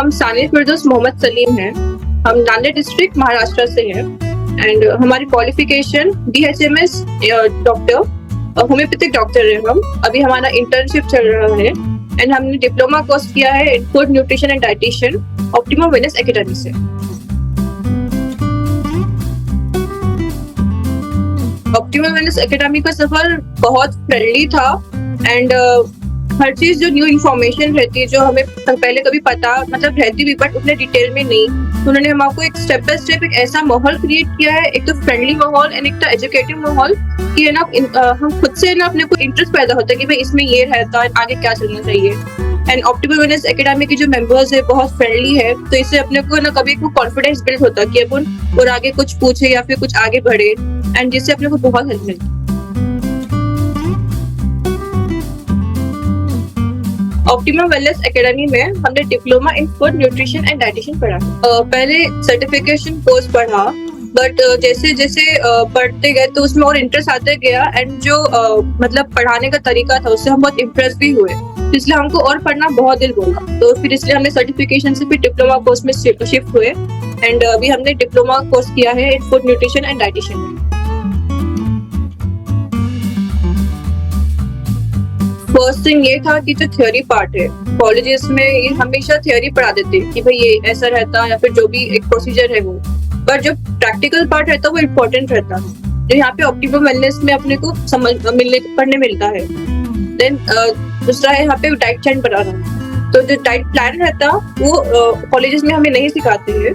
हम सानिया फिरदौस मोहम्मद सलीम हैं। हम नांदेड़ डिस्ट्रिक्ट महाराष्ट्र से हैं एंड हमारी qualification BHMS doctor homeopathic doctor है हम। अभी हमारा इंटर्नशिप चल रहा है एंड हमने डिप्लोमा कोर्स किया है इन food nutrition and dietitian optimum wellness academy से। ऑप्टिमम वेलनेस एकेडमी का सफर बहुत फ्रेंडली था एंड हर चीज जो न्यू इन्फॉर्मेशन रहती है जो हमें पहले कभी पता मतलब रहती भी बट उतने डिटेल में नहीं, तो उन्होंने हमको एक स्टेप बाय स्टेप एक ऐसा माहौल क्रिएट किया है, एक तो फ्रेंडली माहौल एंड एक तो एजुकेटिव माहौल कि है ना हम खुद से ना अपने को इंटरेस्ट पैदा होता है कि भाई इसमें ये रहता है आगे क्या चलना चाहिए। एंड ऑप्टिमल वेलनेस एकेडमी के जो मेंबर्स है बहुत फ्रेंडली है, तो इससे अपने को ना कभी कॉन्फिडेंस बिल्ड होता है कि अपन और आगे कुछ पूछे या फिर कुछ आगे बढ़े एंड जिससे अपने को बहुत हेल्प मिलती है। ऑप्टिमम वेलनेस एकेडमी में हमने diploma in food nutrition and dietitian पढ़ा। पहले सर्टिफिकेशन कोर्स पढ़ा बट जैसे जैसे पढ़ते गए तो उसमें और इंटरेस्ट आते गया एंड जो मतलब पढ़ाने का तरीका था उससे हम बहुत इम्प्रेस भी हुए, इसलिए हमको और पढ़ना बहुत दिल बोला, तो फिर इसलिए हमने सर्टिफिकेशन से फिर डिप्लोमा कोर्स में शिफ्ट हुए एंड अभी हमने डिप्लोमा कोर्स किया है इन फूड न्यूट्रिशन एंड डाइटिशियन में। फर्स्ट थिंग ये था कि जो थ्योरी पार्ट है कॉलेजेस में ये हमेशा थ्योरी पढ़ा देते हैं कि भाई ये ऐसा रहता या फिर जो भी एक प्रोसीजर है वो, बट जो प्रैक्टिकल पार्ट रहता है वो इम्पोर्टेंट रहता है, जो यहाँ पे ऑप्टिमम वेलनेस में अपने को पढ़ने मिलता है। देन दूसरा है यहाँ पे डाइट चार्ट बनाना, तो जो डाइट प्लान रहता वो कॉलेजेस में हमें नहीं सिखाते हैं,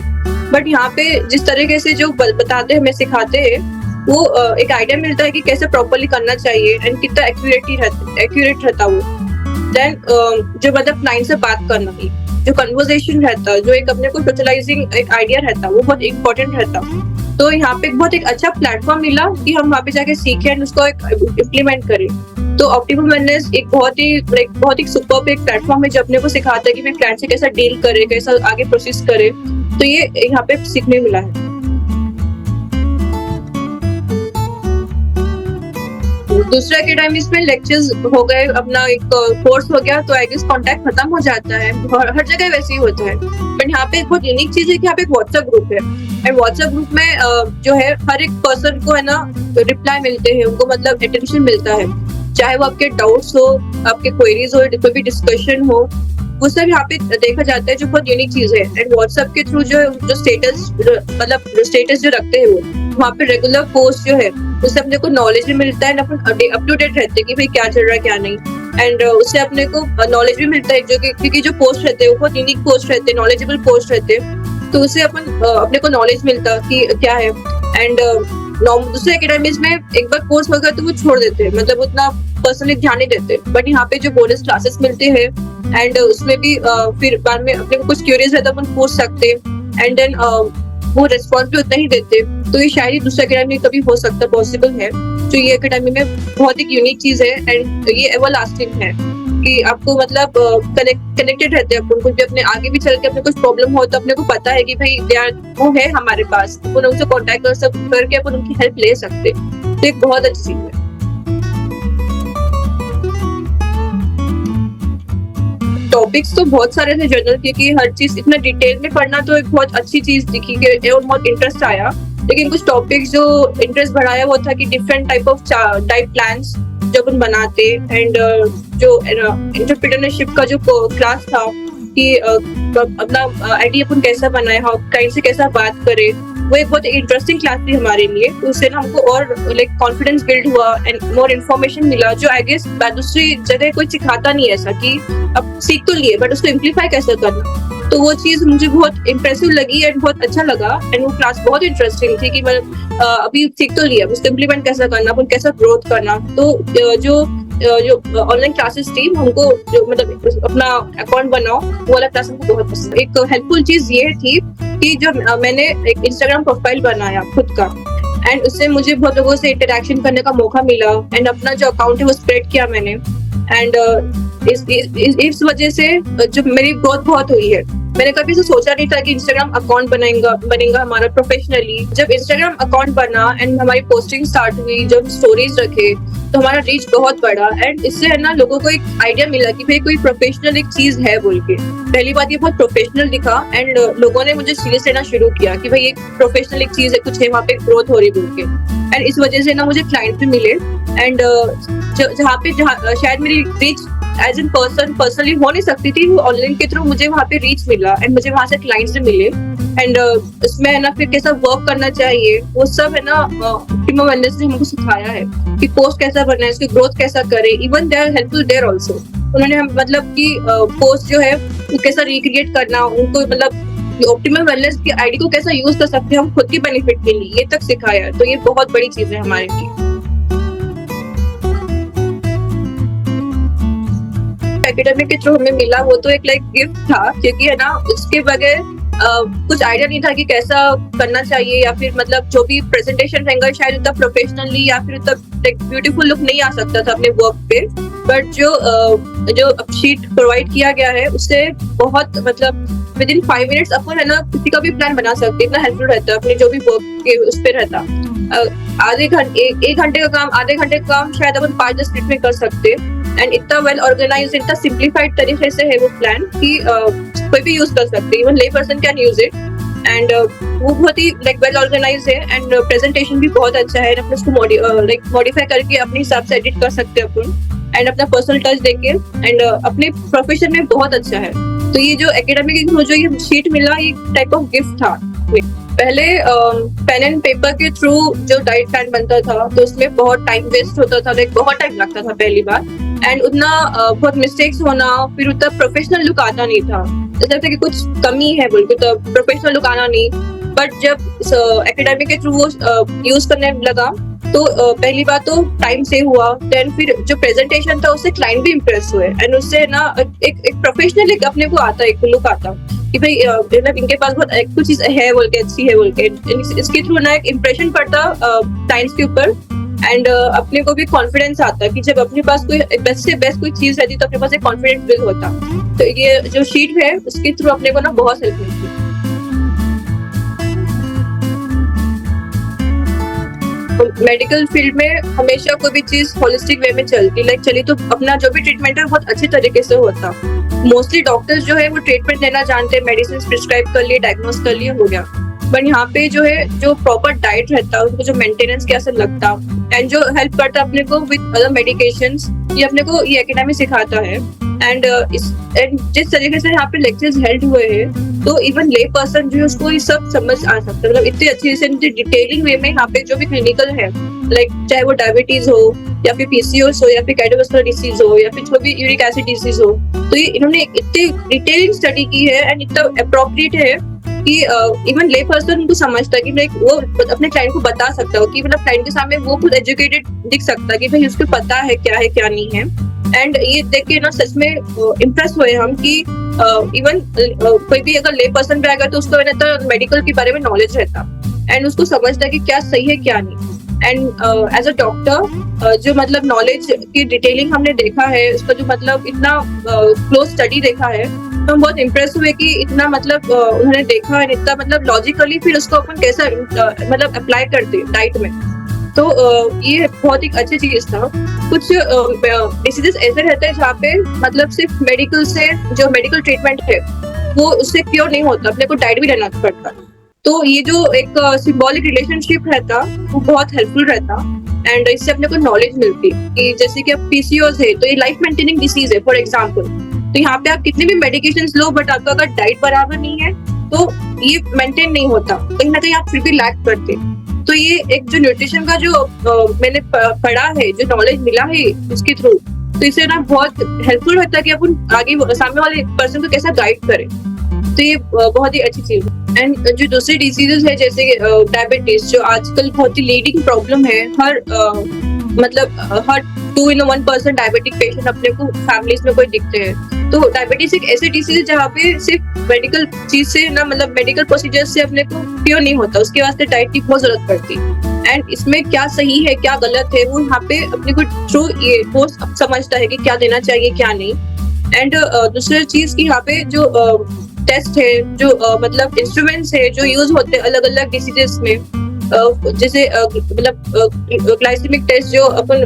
बट यहाँ पे जिस तरीके से जो बताते हैं हमें सिखाते हैं वो एक आइडिया मिलता है कि कैसे प्रॉपर्ली करना चाहिए एंड कितना एक्यूरेट रहता वो। देन जो मतलब क्लाइंट से बात करना ही जो कन्वर्सेशन रहता जो एक अपने को सोशलाइजिंग एक आइडिया रहता वो बहुत इंपॉर्टेंट रहता, तो यहाँ पे बहुत एक अच्छा प्लेटफॉर्म मिला कि हम वहाँ पे जाके सीखें एंड उसको एक इम्प्लीमेंट करें। तो ऑप्टिमम वेलनेस एक बहुत ही सुपर्ब एक प्लेटफॉर्म है जो अपने को सिखाता है कि क्लाइंट से कैसा डील करे, कैसा आगे प्रोसेस करे, तो ये यहाँ पे सीखने मिला है। दूसरा एकेडमीज में लेक्चर्स हो गए, अपना एक कोर्स हो गया, तो आई गेस कांटेक्ट खत्म हो जाता है, हर जगह वैसे ही होता है, बट यहाँ पे एक बहुत यूनिक चीज है कि यहाँ पे एक व्हाट्सएप ग्रुप है एंड व्हाट्सएप ग्रुप में जो है हर एक पर्सन को है ना रिप्लाई मिलते हैं, उनको मतलब अटेंशन मिलता है, चाहे वो आपके डाउट्स हो, आपके क्वेरीज हो, कोई भी डिस्कशन हो, वो सब यहाँ पे देखा जाता है, जो बहुत यूनिक चीज है। एंड व्हाट्सएप के थ्रू जो स्टेटस जो रखते हैं वो वहाँ पे रेगुलर पोस्ट जो है उससे अपने को नॉलेज भी मिलता है, अपन अप टू डेट रहते हैं कि भाई क्या चल रहा है क्या नहीं, एंड उससे अपने को नॉलेज भी मिलता है जो कि क्योंकि जो पोस्ट रहते हैं वो बहुत यूनिक पोस्ट रहते हैं, नॉलेजेबल पोस्ट रहते हैं, तो उससे अपने को नॉलेज मिलता कि क्या है। एंड दूसरे एकेडमीज में एक बार कोर्स हो गया तो वो छोड़ देते हैं, मतलब उतना पर्सनली ध्यान नहीं देते, बट यहाँ पे जो बोनस क्लासेस मिलते हैं एंड उसमें भी फिर बाद में अपने को कुछ क्यूरियस रहता है अपन पूछ सकते हैं एंड देन वो रेस्पॉन्स भी उतना ही देते, तो ये शायद ही दूसरे एकेडमी कभी हो सकता पॉसिबल है। तो ये एकेडमी में बहुत एक यूनिक चीज है एंड ये एवरलास्टिंग है कि आपको मतलब कनेक्टेड रहते हैं अपन कुछ भी अपने आगे भी चल के अपने कुछ प्रॉब्लम हो तो अपने को पता है कि भाई वो है हमारे पास, अपन उनसे कॉन्टेक्ट करके अपन उनकी हेल्प ले सकते, तो एक बहुत अच्छी चीज है। टॉपिक्स तो बहुत सारे थे जनरल, क्योंकि हर चीज इतना डिटेल में पढ़ना तो एक बहुत अच्छी चीज दिखी कि और बहुत इंटरेस्ट आया, लेकिन कुछ टॉपिक्स जो इंटरेस्ट बढ़ाया वो था कि different type of diet plans जो अपन बनाते एंड जो एंटरप्रेन्योरशिप का जो क्लास था कि अपना आइडिया अपन कैसा बनाए, क्लाइंट से कैसा बात करे, वो एक बहुत इंटरेस्टिंग क्लास थी हमारे लिए, तो उससे ना हमको और लाइक कॉन्फिडेंस बिल्ड हुआ एंड मोर इन्फॉर्मेशन मिला जो आई गेस दूसरी जगह कोई सिखाता नहीं ऐसा कि अब सीख तो लिए बट उसको इम्प्लीफाई कैसे करना, तो वो चीज मुझे बहुत इम्प्रेसिव लगी एंड बहुत अच्छा लगा एंड वो क्लास बहुत इंटरेस्टिंग थी कि मतलब अभी सीख तो लिया उसको इम्प्लीमेंट कैसे करना, अपन कैसा ग्रोथ करना, तो जो ऑनलाइन क्लासेस थी हमको जो मतलब अपना अकाउंट बनाओ वो वाला क्लास हमको बहुत पसंद। एक हेल्पफुल चीज ये थी कि जो मैंने एक इंस्टाग्राम प्रोफाइल बनाया खुद का एंड उससे मुझे बहुत लोगों से इंटरेक्शन करने का मौका मिला एंड अपना जो अकाउंट है वो स्प्रेड किया मैंने एंड इस वजह से जो मेरी ग्रोथ बहुत हुई है। मैंने कभी से सोचा नहीं था कि इंस्टाग्राम अकाउंट बनेगा हमारा प्रोफेशनली। जब इंस्टाग्राम अकाउंट बना एंड हमारी पोस्टिंग स्टार्ट हुई, जब स्टोरीज रखे, तो हमारा रीच बहुत बढ़ा एंड इससे है ना लोगों को एक आइडिया मिला कि भाई कोई प्रोफेशनल एक चीज है बोल के। पहली बात ये बहुत प्रोफेशनल दिखा एंड लोगों ने मुझे सीरियस लेना शुरू किया कि भाई एक प्रोफेशनल एक चीज है, कुछ है, वहाँ पे ग्रोथ हो रही बोल के। एंड इस वजह से ना मुझे क्लाइंट भी मिले एंड जहाँ शायद मेरी रीच एज एन पर्सनली हो नहीं सकती थी, वो ऑनलाइन के थ्रू मुझे वहाँ पे रीच मिला एंड मुझे वहाँ से क्लाइंट्स भी मिले एंड इसमें है ना फिर कैसा वर्क करना चाहिए वो सब है ना ऑप्टिमम वेलनेस ने हमको सिखाया है कि पोस्ट कैसा बनना है, इसकी ग्रोथ कैसा करे। Even they are helpful there also. उन्होंने मतलब कि पोस्ट जो है वो कैसा रिक्रिएट करना, उनको मतलब ऑप्टिमल वेलनेस की आईडी को कैसा यूज कर सकते हैं हम खुद के बेनिफिट के लिए, ये तक सिखाया। तो ये बहुत बड़ी चीज है हमारे लिए। एकेडमिक के थ्रू हमें मिला वो तो एक लाइक गिफ्ट था, क्योंकि है ना इसके बगैर कुछ आइडिया नहीं था कि कैसा करना चाहिए या फिर मतलब जो भी प्रेजेंटेशन रहेगा शायद उतना प्रोफेशनली या फिर उतना ब्यूटीफुल लुक नहीं आ सकता था अपने वर्क पे। बट जो शीट प्रोवाइड किया गया है उससे बहुत मतलब विद इन 5 मिनट्स अपन है ना किसी का भी प्लान बना सकते, इतना हेल्पफुल रहता है अपने जो भी वर्क के उस पर रहता। एक घंटे का काम आधे घंटे का काम शायद अपन 5-10 मिनट में कर सकते एंड इतना वेल ऑर्गेनाइज, इतना सिंप्लीफाइड तरीके से है वो प्लान कि कोई भी यूज कर सकते, इवन ले person can use it and वो बहुत ही लाइक वेल ऑर्गेनाइज है एंड प्रेजेंटेशन भी बहुत अच्छा है। अपने उसको लाइक मॉडिफाई करके अपने हिसाब से एडिट कर सकते हैं अपन एंड अपना पर्सनल टच देके एंड अपने प्रोफेशन में बहुत अच्छा है। तो ये जो एकेडमिक जो ये शीट मिला ये टाइप ऑफ गिफ्ट था। पहले पेन एंड पेपर के थ्रू जो डाइट प्लान बनता था तो उसमें बहुत टाइम वेस्ट होता था, लाइक बहुत टाइम लगता था पहली बार एंड उतना बहुत मिस्टेक्स होना, फिर उतना प्रोफेशनल लुक आता नहीं था, जैसे कि कुछ कमी है बोल के तो प्रोफेशनल लुक आना नहीं। बट जब एकेडमिक के थ्रू वो यूज करने लगा तो पहली बार तो टाइम सेव हुआ, देन फिर जो प्रेजेंटेशन था उससे क्लाइंट भी इम्प्रेस हुए एंड उससे ना एक प्रोफेशनल एक अपने को आता, एक लुक आता कि भाई मतलब इनके पास बहुत कुछ चीज है बोल के, अच्छी है बोल के। इसके थ्रू ना एक इम्प्रेशन पड़ता क्लाइंट्स के ऊपर एंड अपने को भी कॉन्फिडेंस आता कि जब अपने पास कोई बेस्ट से बेस्ट कोई चीज रहती तो अपने पास एक कॉन्फिडेंस बिल्ड होता। तो ये जो शीट है उसके थ्रू अपने को ना बहुत हेल्प मिलती। मेडिकल फील्ड में हमेशा कोई भी चीज होलिस्टिक वे में चलती, लाइक चली तो अपना जो भी ट्रीटमेंट है बहुत अच्छे तरीके से होता। मोस्टली डॉक्टर्स जो है वो ट्रीटमेंट लेना जानते हैं, मेडिसिन प्रिस्क्राइब कर लिए, डायग्नोस कर लिए, हो गया। बट यहाँ पे जो है जो प्रॉपर डाइट रहता है, उसको जो मेंटेनेंस कैसे लगता एंड जो हेल्प करता अपने को विद अदर मेडिकेशंस, ये अपने को ये एकेडमी सिखाता है। एंड जिस तरीके से यहाँ पे लेक्चर्स हेल्ड हुए हैं तो इवन ले पर्सन जो है उसको ये सब समझ आ सकता है, मतलब इतने अच्छे से डिटेलिंग वे में यहाँ पे जो भी क्लिनिकल है, लाइक चाहे वो डायबिटीज हो या फिर पीसीओएस हो या फिर कार्डियोवास्कुलर डिसीज हो या फिर जो भी यूरिक एसिड डिसीज हो, तो ये इन्होंने इतनी डिटेलिंग स्टडी की है एंड इतना अप्रोप्रिएट है कि इवन ले पर्सन उनको समझता है कि लाइक वो अपने क्लाइंट को बता सकता हो कि मतलब क्लाइंट के सामने वो खुद एजुकेटेड दिख सकता है कि भाई उसको पता है क्या नहीं है। एंड ये देख के ना सच में इम्प्रेस हुए हम कि इवन कोई भी अगर ले पर्सन पे आएगा तो उसको तो मेडिकल के बारे में नॉलेज रहता एंड उसको समझता है कि क्या सही है क्या नहीं। एंड एज अ डॉक्टर जो मतलब नॉलेज की डिटेलिंग हमने देखा है, उसका जो मतलब इतना क्लोज स्टडी देखा है, तो हम बहुत इम्प्रेस हुए कि इतना मतलब उन्होंने देखा है, इतना मतलब लॉजिकली फिर उसको अपन कैसा मतलब अप्लाई करते डाइट में। तो ये बहुत एक अच्छी चीज था। कुछ डिसीजेस ऐसे रहते हैं जहाँ पे मतलब सिर्फ मेडिकल से जो मेडिकल ट्रीटमेंट है वो उससे क्योर नहीं होता, अपने को डाइट भी लेना पड़ता। तो ये जो एक सिंबॉलिक रिलेशनशिप रहता वो बहुत हेल्पफुल रहता एंड इससे अपने को नॉलेज मिलती कि जैसे कि अब पीसीओएस है तो ये लाइफ मेंटेनिंग डिसीज है फॉर एग्जांपल, तो यहाँ पे आप कितने भी मेडिकेशंस लो बट आपका अगर डाइट बराबर नहीं है तो ये मेंटेन नहीं होता, कहीं ना कहीं आप फिर भी लैक करते। तो ये एक जो न्यूट्रिशन का जो मैंने पढ़ा है, जो नॉलेज मिला है उसके थ्रू, तो इसे ना बहुत हेल्पफुल होता है कि अपन आगे सामने वाले पर्सन को कैसा गाइड करें। तो ये बहुत ही अच्छी चीज है। एंड जो दूसरी डिसीजेस है जैसे डायबिटीज, जो आजकल बहुत ही लीडिंग प्रॉब्लम है, हर 2 in 1 person डायबिटिक पेशेंट अपने को फैमिलीज में कोई दिखते हैं। तो डायबिटीज एक ऐसी डिसीज है जहाँ पे सिर्फ मेडिकल चीज से ना मतलब मेडिकल प्रोसीजर से अपने को क्योर नहीं होता, उसके वास्ते डाइट की बहुत जरूरत पड़ती। एंड इसमें क्या सही है क्या गलत है वो यहाँ पे अपने को थ्रू ये वो समझता है कि क्या देना चाहिए क्या नहीं। एंड दूसरी चीज कि यहाँ पे जो टेस्ट है, जो मतलब इंस्ट्रूमेंट्स है जो यूज होते हैं अलग अलग डिसीजेस में, जैसे मतलब ग्लाइसेमिक टेस्ट जो अपन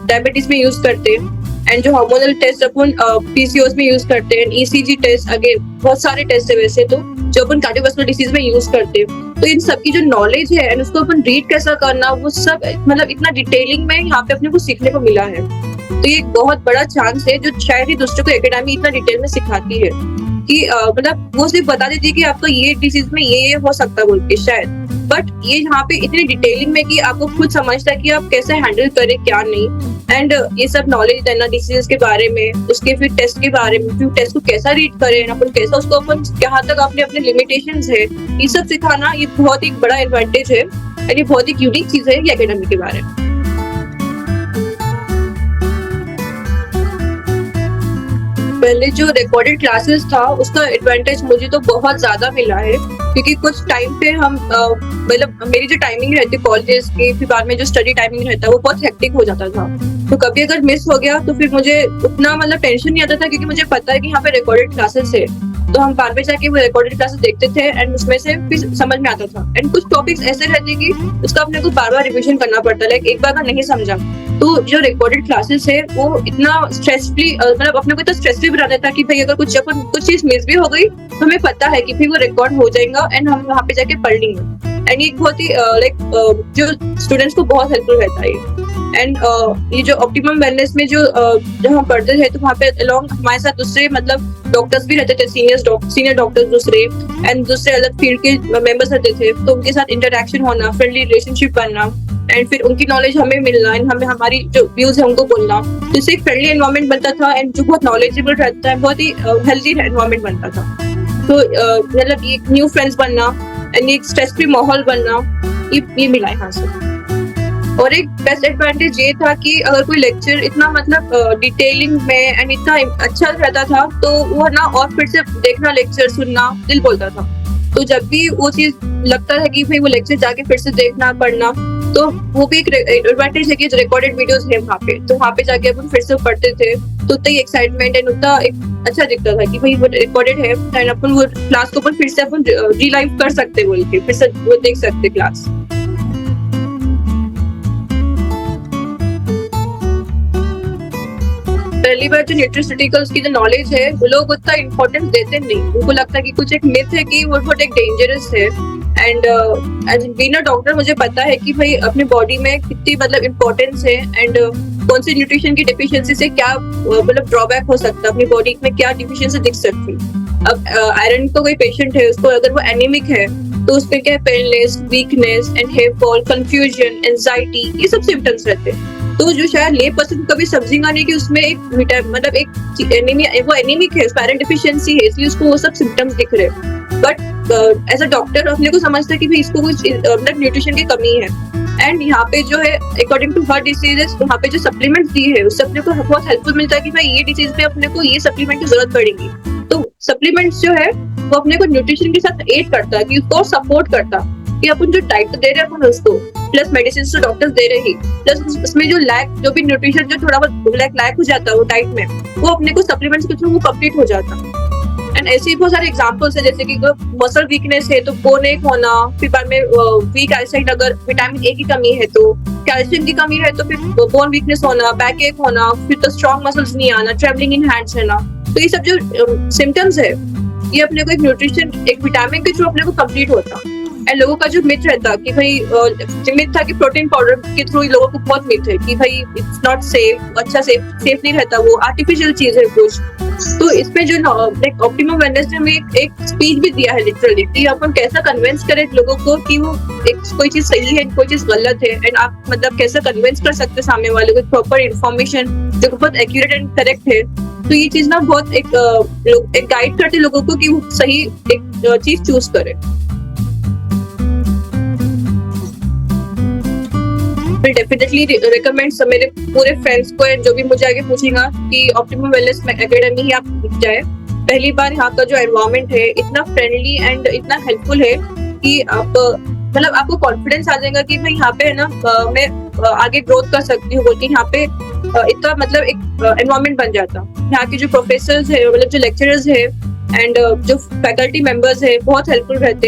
डायबिटीज में यूज करते हैं, एंड जो हार्मोनल टेस्ट अपन पीसीओएस में यूज करते हैं, ईसीजी टेस्ट, आगे बहुत सारे टेस्ट है वैसे तो जो अपन कार्डियोवास्कुलर डिसीज में यूज करते हैं। तो इन सब की जो नॉलेज है एंड उसको अपन रीड कैसा करना, वो सब मतलब इतना डिटेलिंग में यहाँ पे अपने को सीखने को मिला है। तो ये एक बहुत बड़ा चांस है जो शायद ही दूसरों को एकेडमी इतना डिटेल में सिखाती है कि मतलब वो सिर्फ बता देती है कि आपका ये डिसीज में ये हो सकता है बोल के शायद, बट ये यहाँ पे इतनी डिटेलिंग में कि आपको खुद समझता है कि आप कैसे हैंडल करें क्या नहीं, एंड ये सब नॉलेज देना डिसीज के बारे में, उसके फिर टेस्ट के बारे में, फिर टेस्ट को कैसा रीड करें, अपन कैसा उसको अपन कहाँ तक अपने अपने लिमिटेशंस है, ये सब सिखाना ये बहुत ही बड़ा एडवांटेज है एंड ये बहुत ही यूनिक चीज है ये एकेडमी के बारे में। पहले जो रिकॉर्डेड क्लासेस था उसका एडवांटेज मुझे तो बहुत ज्यादा मिला है, क्योंकि कुछ टाइम पे हम मतलब मेरी जो टाइमिंग रहती है कॉलेजेस की, फिर बाद में जो स्टडी टाइमिंग रहता है वो बहुत हेक्टिक हो जाता था। तो कभी अगर मिस हो गया तो फिर मुझे उतना मतलब टेंशन नहीं आता था, क्योंकि मुझे पता है कि यहाँ पे रिकॉर्डेड क्लासेस है, तो हम बाद में जाके वो रिकॉर्डेड क्लासेस देखते थे एंड उसमें से फिर समझ में आता था। एंड कुछ टॉपिक्स ऐसे रहते कि उसका अपने को बार बार रिविजन करना पड़ता है, लाइक एक बार अगर नहीं समझा तो जो रिकॉर्डेड क्लासेस है वो इतना स्ट्रेस फ्री, मतलब अपने को इतना स्ट्रेस फ्री बना देता कि भाई अगर कुछ चीज मिस भी हो गई तो हमें पता है कि फिर वो रिकॉर्ड हो जाएगा एंड हम वहाँ पे जाके पढ़ लेंगे। एंड ये बहुत ही लाइक जो स्टूडेंट्स को बहुत हेल्पफुल रहता है। एंड ये जो ऑप्टिमम वेलनेस में जो हम पढ़ते थे तो वहाँ पे अलॉन्ग हमारे साथ दूसरे मतलब डॉक्टर्स भी रहते थे, सीनियर डॉक्टर्स दूसरे एंड दूसरे अलग फील्ड के मेंबर्स रहते थे, तो उनके साथ इंटरेक्शन होना, फ्रेंडली रिलेशनशिप बनना एंड फिर उनकी नॉलेज हमें मिलना एंड हमें हमारी जो व्यूज है उनको बोलना, तो इससे एक फ्रेंडली एनवायरनमेंट बनता था एंड जो बहुत नॉलेजेबल रहता है, बहुत ही हेल्दी एनवायरनमेंट बनता था। तो मतलब ये न्यू फ्रेंड्स बनना एंड एक स्ट्रेस फ्री माहौल बनना, ये मिला है यहाँ से। और एक बेस्ट एडवांटेज ये था कि अगर कोई लेक्चर इतना मतलब डिटेलिंग में एंड इतना अच्छा रहता था तो वो ना और फिर से देखना, लेक्चर सुनना दिल बोलता था। तो जब भी वो चीज लगता है कि भाई वो लेक्चर जाके फिर से देखना पढ़ना, तो वो भी एक एडवांटेज है कि जो रिकॉर्डेड वीडियोस है वहाँ पे, तो वहाँ पे जाके अपन फिर से पढ़ते थे तो उतना ही एक्साइटमेंट एंड उतना एक अच्छा दिखता था कि भाई वो रिकॉर्डेड है एंड अपन वो क्लास को अपन फिर से अपन रीलाइव कर सकते बोल के फिर से वो देख सकते क्लास। पहली बार जो न्यूट्रिस्यूटिकल्स की जो नॉलेज है वो लोग उतना इम्पोर्टेंस देते नहीं, उनको लगता है कि कुछ एक मिथ है कि वो बहुत एक डेंजरस है। And as being a doctor मुझे पता है कि भाई अपने बॉडी में कितनी मतलब इम्पोर्टेंस है एंड कौन सी न्यूट्रिशन की डिफिशियंसी से क्या मतलब ड्रॉबैक हो सकता है, अपनी बॉडी में क्या डिफिशियंसी दिख सकती है। अब आयरन का कोई पेशेंट है, उसको अगर वो एनीमिक है तो उसमें क्या है, painless, weakness and hair fall, confusion, anxiety, ये सब सिम्टम्स रहते हैं। तो जो शायद ले पर्सन कभी समझेगा नहीं कि उसमें एक मतलब एक एनीमिया, वो एनीमिक है, आयरन डिफिशियंसी है, इसलिए उसको वो सब सिम्टम्स दिख रहे हैं। बट एज अ डॉक्टर अपने को समझता है कि भाई इसको कुछ मतलब न्यूट्रिशन की कमी है एंड यहाँ पे जो है अकॉर्डिंग टू हर डिसीजेस वहाँ पे जो सप्लीमेंट्स दिए है उससे अपने को बहुत हेल्पफुल मिलता है कि भाई ये डिसीज में अपने को ये सप्लीमेंट की जरूरत पड़ेगी। तो सप्लीमेंट्स जो है वो अपने को न्यूट्रिशन के साथ एड करता है, कि उसको सपोर्ट करता कि अपन जो डाइट दे रहे हैं अपन उसको प्लस मेडिसिन तो डॉक्टर्स दे रहे ही, प्लस उसमें जो लैक जो भी न्यूट्रिशन जो थोड़ा बहुत लैक हो जाता है वो डाइट में, वो अपने को सप्लीमेंट्स के थ्रू वो कंप्लीट हो जाता। एंड ऐसे ही बहुत सारे एग्जांपल्स है, जैसे कि मसल वीकनेस है तो बोन एक होना, फिर बाद में वीक आईसाइट, अगर विटामिन ए की कमी है तो कैल्शियम की कमी है तो फिर बोन वीकनेस होना, बैक एक होना, फिर तो स्ट्रॉन्ग मसल्स नहीं आना, ट्रेवलिंग इन हैंड्स है ना। तो ये सब जो सिम्टम्स है ये अपने को एक न्यूट्रिशन एक विटामिन के थ्रू अपने को कंप्लीट होता। एंड लोगों का जो मिथ रहता कि भाई मिथ था कि प्रोटीन पाउडर के थ्रू लोगों को बहुत मिथ है कि भाई इट्स नॉट सेफ, अच्छा सेफ नहीं रहता, वो आर्टिफिशियल चीज है कुछ। तो इसमें जो लाइक ऑप्टिमम वेलनेस ने हमें एक स्पीच भी दिया है लिटरली कि अपन कैसा कन्विंस करें लोगों को कि वो एक कोई चीज सही है कोई चीज गलत है, एंड आप मतलब कैसे कन्विंस कर सकते सामने वाले को प्रॉपर इन्फॉर्मेशन जो बहुत एक्यूरेट एंड करेक्ट है। तो ये चीज ना बहुत एक गाइड करते लोगों को कि वो सही एक चीज चूज करे। मैं डेफिनेटली रिकमेंड मेरे पूरे फ्रेंड्स को जो भी मुझे आगे पूछेगा कि ऑप्टिमम वेलनेस एकेडमी ही आप जाए। पहली बार यहाँ का जो एनवायरनमेंट है इतना फ्रेंडली एंड इतना हेल्पफुल है कि आप मतलब आपको कॉन्फिडेंस आ जाएगा कि भाई यहाँ पे है ना मैं आगे ग्रोथ कर सकती हूँ, बोल के यहाँ पे इतना मतलब एक एनवायरनमेंट बन जाता। यहाँ के जो प्रोफेसर्स है, मतलब जो लेक्चरर्स है एंड जो फैकल्टी मेंबर्स है, बहुत हेल्पफुल रहते।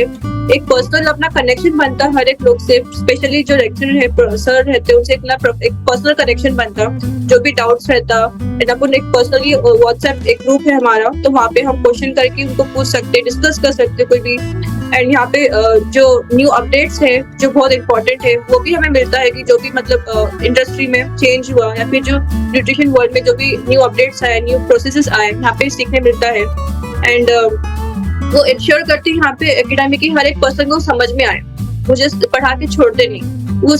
एक पर्सनल अपना कनेक्शन बनता हर एक लोग से, स्पेशली जो लेक्चरर है, सर रहते, उनसे एक पर्सनल कनेक्शन बनता। जो भी डाउट्स रहता एंड अपन एक पर्सनली व्हाट्सएप एक ग्रुप है हमारा, तो वहाँ पे हम क्वेश्चन करके उनको पूछ सकते, डिस्कस कर सकते कोई भी। एंड यहाँ पे जो न्यू अपडेट्स है जो बहुत इंपॉर्टेंट है, वो भी हमें मिलता है कि जो भी मतलब इंडस्ट्री में चेंज हुआ या फिर जो न्यूट्रिशन वर्ल्ड में जो भी न्यू अपडेट्स आए, न्यू प्रोसेसेस आए, यहाँ पे सीखने मिलता है। एंड वो इंश्योर करती है यहाँ पे एकेडमी की हर एक पर्सन को समझ में आए, मुझे पढ़ा के छोड़ते नहीं। वो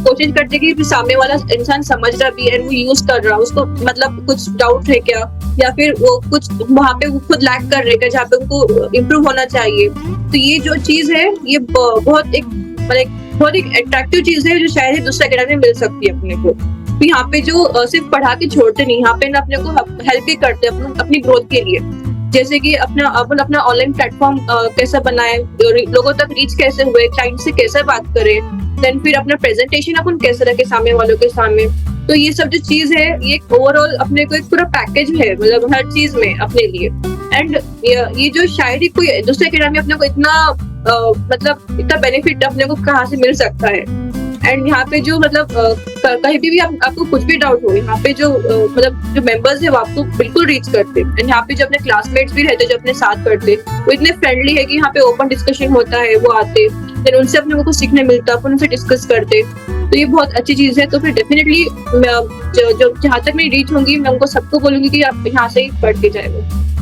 कोशिश करते कि सामने वाला इंसान समझ रहा भी है, वो यूज कर रहा, उसको मतलब कुछ डाउट है क्या, या फिर वो कुछ वहाँ पे वो खुद लैक कर रहे क्या, जहाँ पे उनको इम्प्रूव होना चाहिए। तो ये जो चीज है, ये बहुत एक अट्रैक्टिव चीज है, जो शायद दूसरे एकेडमी में मिल सकती है अपने को। तो यहाँ पे जो सिर्फ पढ़ा के छोड़ते नहीं, यहाँ पे ना अपने को हेल्प भी करते हैं अपनी ग्रोथ के लिए। जैसे कि अपना ऑनलाइन प्लेटफॉर्म कैसा बनाए, लोगों तक रीच कैसे हुए, क्लाइंट से कैसे बात करें, देन फिर अपना प्रेजेंटेशन अपन कैसे रखे सामने वालों के सामने। तो ये सब जो चीज है, ये ओवरऑल अपने को एक पूरा पैकेज है, मतलब हर चीज में अपने लिए। एंड ये जो शायद ही कोई दूसरे एकेडमी अपने को इतना मतलब इतना बेनिफिट अपने को कहाँ से मिल सकता है। एंड यहाँ पे जो मतलब कहीं भी आपको कुछ भी डाउट हो, यहाँ पे जो मतलब जो मेंबर्स है वो आपको बिल्कुल रीच करते। एंड यहाँ पे जो अपने क्लासमेट्स भी रहते, जो अपने साथ पढ़ते, वो इतने फ्रेंडली है कि यहाँ पे ओपन डिस्कशन होता है, वो आते, फिर उनसे अपने को कुछ सीखने मिलता, अपन उनसे डिस्कस करते। तो ये बहुत अच्छी चीज है। तो फिर डेफिनेटली जो जहाँ तक मेरी रीच होंगी, मैं उनको सबको बोलूंगी कि आप यहाँ से ही पढ़ के जाए।